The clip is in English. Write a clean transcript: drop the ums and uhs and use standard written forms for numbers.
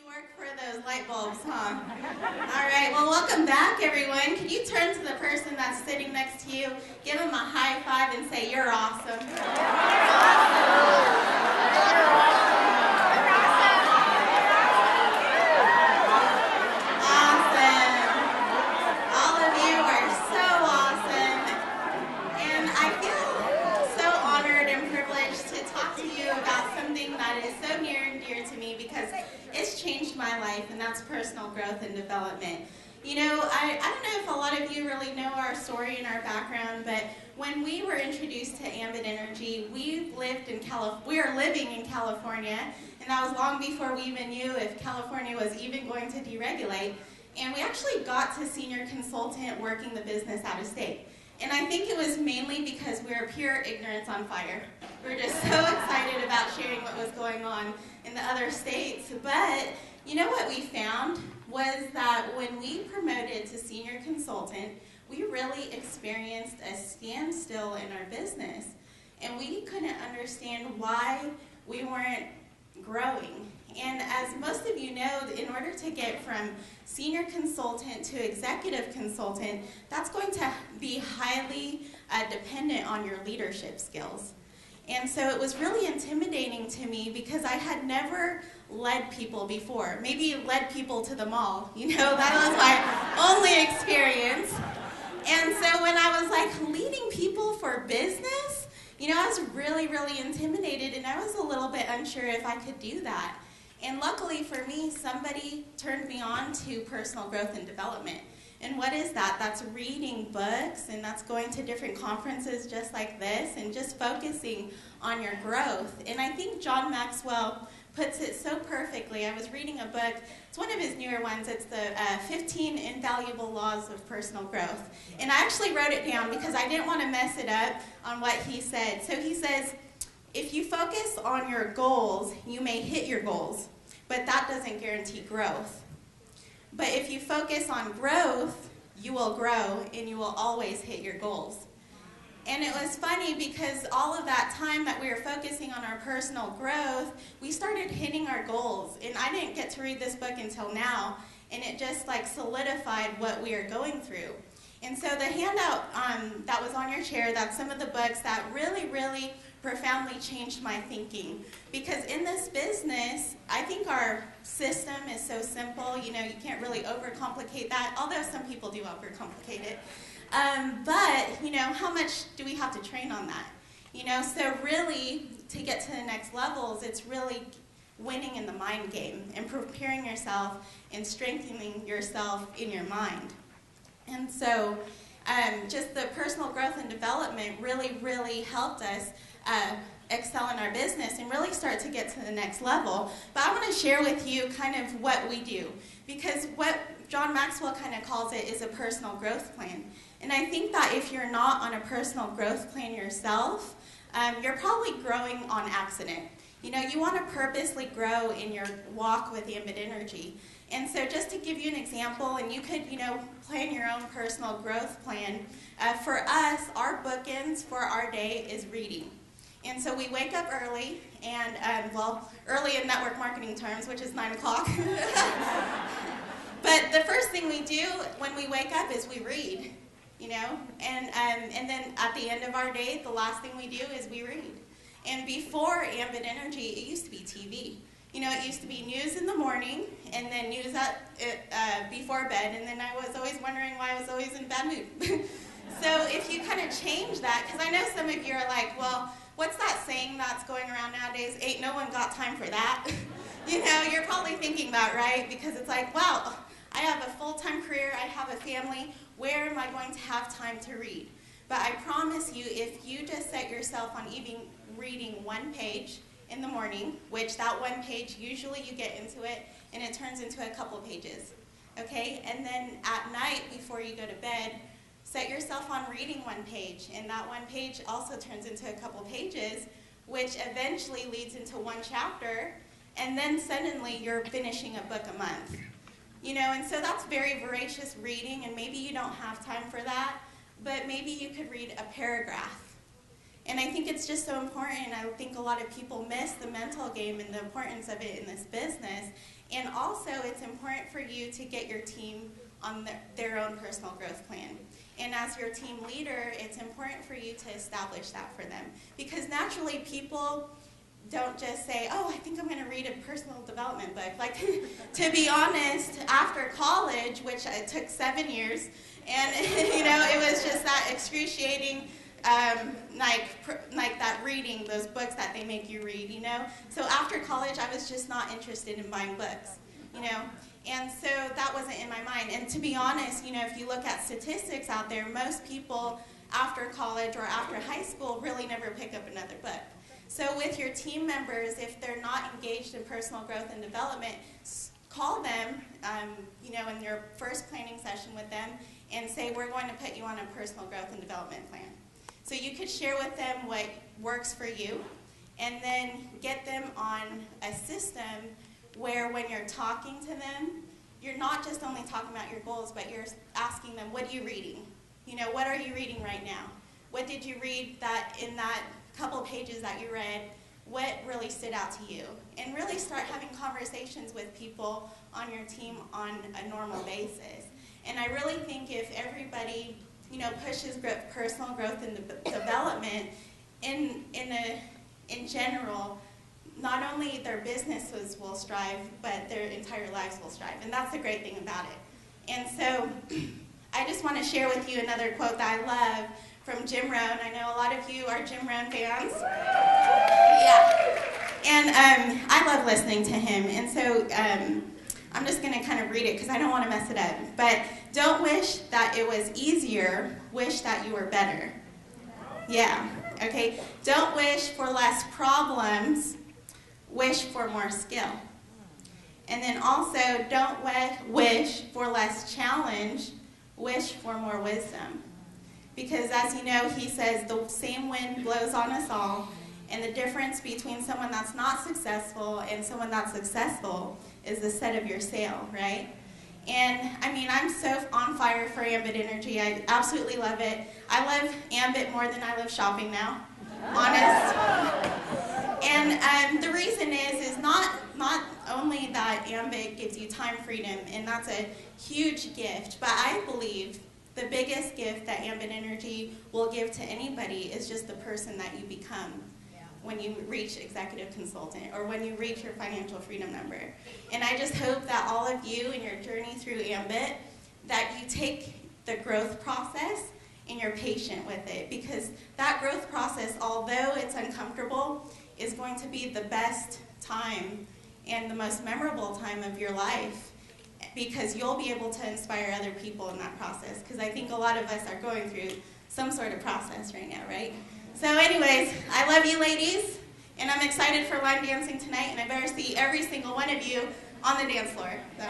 work for those light bulbs, huh? All right, well, welcome back, everyone. Can you turn to the person that's sitting next to you, give them a high five, and say, "You're awesome." Awesome. All of you are so awesome. And I feel so honored and privileged to talk to you about something that is so near and dear to me because it's changed my life, and that's personal growth and development. You know, I don't know if a lot of you really know our story and our background, but when we were introduced to Ambit Energy, we are living in California, and that was long before we even knew if California was even going to deregulate. And we actually got to senior consultant working the business out of state. And I think it was mainly because we were pure ignorance on fire. We were just so excited about sharing what was going on in the other states. But you know what we found was that when we promoted to senior consultant, we really experienced a standstill in our business. And we couldn't understand why we weren't growing. And as most of you know, in order to get from senior consultant to executive consultant, that's going to be highly dependent on your leadership skills. And so it was really intimidating to me because I had never led people before. Maybe led people to the mall, you know, that was my only experience. And so when I was like leading people for business, you know, I was really, really intimidated, and I was a little bit unsure if I could do that. And luckily for me, somebody turned me on to personal growth and development. And what is that? That's reading books, and that's going to different conferences just like this, and just focusing on your growth. And I think John Maxwell puts it so perfectly. I was reading a book. It's one of his newer ones. It's the 15 Invaluable Laws of Personal Growth. And I actually wrote it down because I didn't want to mess it up on what he said. So he says, if you focus on your goals, you may hit your goals, but that doesn't guarantee growth. But if you focus on growth, you will grow, and you will always hit your goals. And it was funny because all of that time that we were focusing on our personal growth, we started hitting our goals. And I didn't get to read this book until now, and it just like solidified what we are going through. And so the handout that was on your chair, that's some of the books that really, really profoundly changed my thinking. Because in this business, I think our system is so simple. You know, you can't really overcomplicate that, although some people do overcomplicate it. But, you know, how much do we have to train on that? You know, so really, to get to the next levels, it's really winning in the mind game and preparing yourself and strengthening yourself in your mind. And so just the personal growth and development really, really helped us excel in our business and really start to get to the next level. But I want to share with you kind of what we do, because what John Maxwell kind of calls it is a personal growth plan. And I think that if you're not on a personal growth plan yourself, you're probably growing on accident. You know, you want to purposely grow in your walk with Ambit Energy. And so just to give you an example, and you could, you know, plan your own personal growth plan. For us, our bookends for our day is reading. And so we wake up early, and, well, early in network marketing terms, which is 9 o'clock. But the first thing we do when we wake up is we read, you know. And then at the end of our day, the last thing we do is we read. And before Ambit Energy, it used to be TV. You know, it used to be news in the morning, and then news before bed, and then I was always wondering why I was always in a bad mood. So if you kind of change that, because I know some of you are like, well, what's that saying that's going around nowadays? Ain't no one got time for that. You know, you're probably thinking that, right? Because it's like, wow, I have a full-time career, I have a family, where am I going to have time to read? But I promise you, if you just set yourself on even reading one page in the morning, which that one page, usually you get into it, and it turns into a couple pages, okay? And then at night, before you go to bed, set yourself on reading one page, and that one page also turns into a couple pages, which eventually leads into one chapter, and then suddenly you're finishing a book a month. You know, and so that's very voracious reading, and maybe you don't have time for that, but maybe you could read a paragraph. And I think it's just so important. I think a lot of people miss the mental game and the importance of it in this business. And also, it's important for you to get your team on their own personal growth plan. And as your team leader, it's important for you to establish that for them. Because naturally, people don't just say, oh, I think I'm going to read a personal development book. Like, to be honest, after college, which it took 7 years, and it was just that excruciating, like that reading, those books that they make you read, So after college, I was just not interested in buying books, And so that wasn't in my mind. And to be honest, if you look at statistics out there, most people after college or after high school really never pick up another book. So with your team members, if they're not engaged in personal growth and development, call them, in your first planning session with them and say, we're going to put you on a personal growth and development plan. So you could share with them what works for you and then get them on a system where when you're talking to them, you're not just only talking about your goals, but you're asking them, what are you reading? What are you reading right now? What did you read that in that couple pages that you read, what really stood out to you? And really start having conversations with people on your team on a normal basis. And I really think if everybody, pushes personal growth and development in general, not only their businesses will strive, but their entire lives will strive. And that's the great thing about it. And so I just want to share with you another quote that I love from Jim Rohn. I know a lot of you are Jim Rohn fans. Yeah. And I love listening to him. And so I'm just going to kind of read it because I don't want to mess it up. But don't wish that it was easier, wish that you were better. Yeah. Okay. Don't wish for less problems, wish for more skill. And then also, don't wish for less challenge, wish for more wisdom. Because as you know, he says the same wind blows on us all, and the difference between someone that's not successful and someone that's successful is the set of your sail, right? And I mean, I'm so on fire for Ambit Energy. I absolutely love it. I love Ambit more than I love shopping now, honest. And the reason is not only that Ambit gives you time freedom, and that's a huge gift, but I believe the biggest gift that Ambit Energy will give to anybody is just the person that you become when you reach executive consultant or when you reach your financial freedom number. And I just hope that all of you in your journey through Ambit, that you take the growth process and you're patient with it, because that growth process, although it's uncomfortable, is going to be the best time and the most memorable time of your life, because you'll be able to inspire other people in that process, because I think a lot of us are going through some sort of process right now, right? So anyways, I love you ladies, and I'm excited for line dancing tonight, and I better see every single one of you on the dance floor. So.